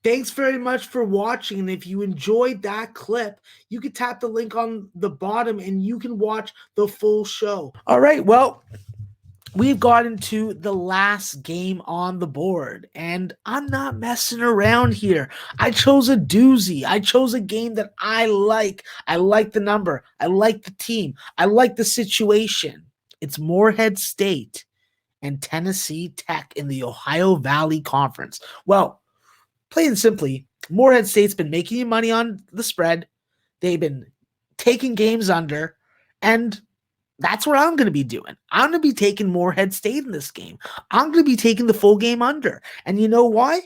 Thanks very much for watching. And if you enjoyed that clip, you can tap the link on the bottom and you can watch the full show. All right, well, we've gotten to the last game on the board, and I'm not messing around here. I chose a doozy. I chose a game that I like. I like the number. I like the team. I like the situation. It's Morehead State and Tennessee Tech in the Ohio Valley Conference. Well, plain and simply, Morehead State's been making you money on the spread. They've been taking games under, and that's what I'm going to be doing. I'm going to be taking Morehead State in this game. I'm going to be taking the full game under. And you know why?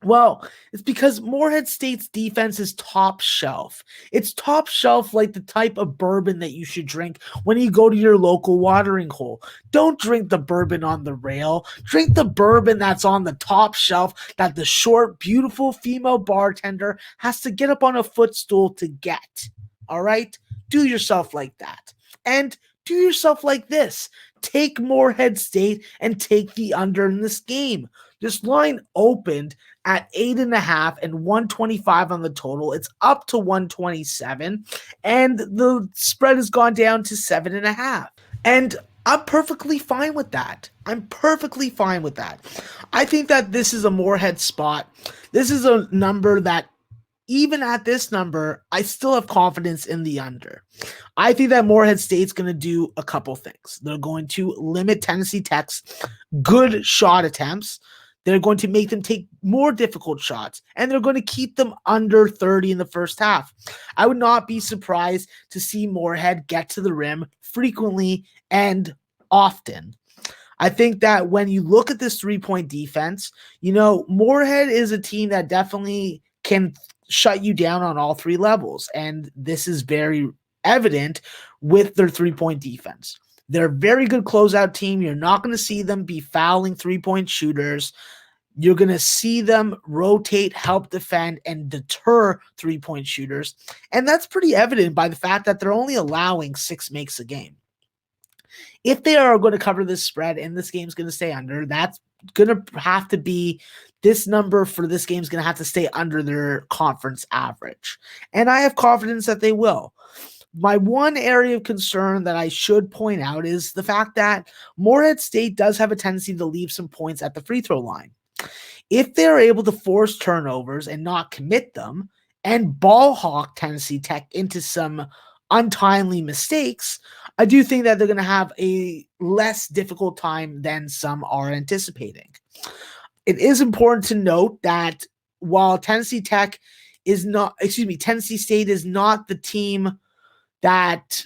Well, it's because Morehead State's defense is top shelf. It's top shelf like the type of bourbon that you should drink when you go to your local watering hole. Don't drink the bourbon on the rail. Drink the bourbon that's on the top shelf that the short, beautiful female bartender has to get up on a footstool to get. All right? Do yourself like that. And do yourself like this. Take Morehead State and take the under in this game. This line opened at 8.5 and 125 on the total. It's up to 127, and the spread has gone down to 7.5. And I'm perfectly fine with that. I think that this is a Morehead spot. This is a number that, even at this number, I still have confidence in the under. I think that Morehead State's going to do a couple things. They're going to limit Tennessee Tech's good shot attempts. They're going to make them take more difficult shots, and they're going to keep them under 30 in the first half. I would not be surprised to see Morehead get to the rim frequently and often. I think that when you look at this three-point defense, Morehead is a team that definitely can shut you down on all three levels, and this is very evident with their three-point defense. They're a very good closeout team. You're not going to see them be fouling three-point shooters. You're going to see them rotate, help defend, and deter three-point shooters. And that's pretty evident by the fact that they're only allowing 6 makes a game. If they are going to cover this spread and this game's going to stay under, that's going to have to be this number for this game is going to have to stay under their conference average. And I have confidence that they will. My one area of concern that I should point out is the fact that Morehead State does have a tendency to leave some points at the free throw line. If they're able to force turnovers and not commit them and ball hawk Tennessee Tech into some untimely mistakes, I do think that they're going to have a less difficult time than some are anticipating. It is important to note that while Tennessee State is not the team that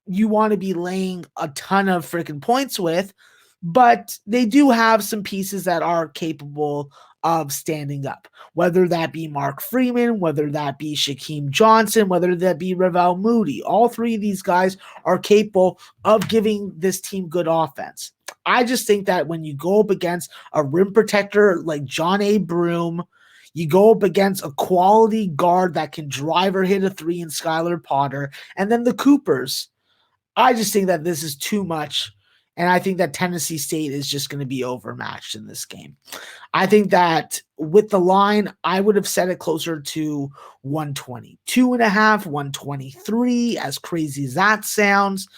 you want to be laying a ton of freaking points with, but they do have some pieces that are capable of standing up, whether that be Mark Freeman, whether that be Shaquem Johnson, whether that be Ravel Moody. All three of these guys are capable of giving this team good offense. I just think that when you go up against a rim protector like John A. Broome, you go up against a quality guard that can drive or hit a three in Skylar Potter, and then the Coopers. I just think that this is too much, and I think that Tennessee State is just going to be overmatched in this game. I think that with the line, I would have set it closer to 122.5, 123, as crazy as that sounds.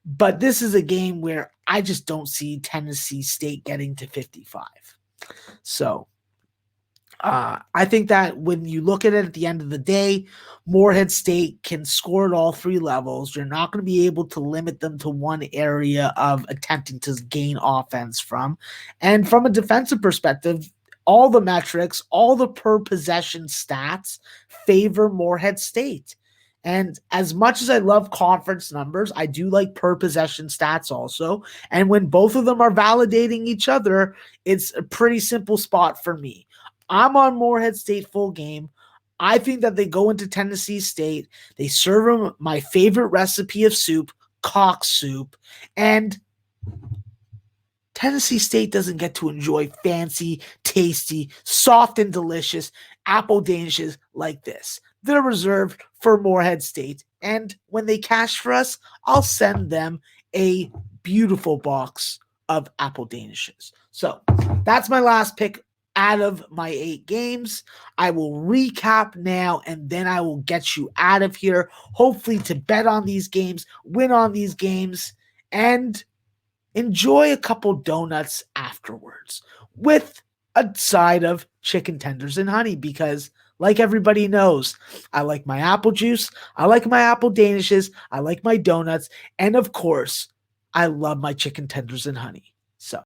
But this is a game where I just don't see Tennessee State getting to 55. So I think that when you look at it at the end of the day, Morehead State can score at all three levels. You're not going to be able to limit them to one area of attempting to gain offense from. And from a defensive perspective, all the metrics, all the per possession stats favor Morehead State. And as much as I love conference numbers, I do like per possession stats also. And when both of them are validating each other, it's a pretty simple spot for me. I'm on Morehead State full game. I think that they go into Tennessee State. They serve them my favorite recipe of soup, cock soup. And Tennessee State doesn't get to enjoy fancy, tasty, soft, and delicious apple danishes like this. They're reserved for Morehead State. And when they cash for us, I'll send them a beautiful box of apple danishes. So that's my last pick out of my 8 games. I will recap now, and then I will get you out of here, hopefully to bet on these games, win on these games, and enjoy a couple donuts afterwards with a side of chicken tenders and honey, because like everybody knows, I like my apple juice, I like my apple danishes, I like my donuts, and of course, I love my chicken tenders and honey. So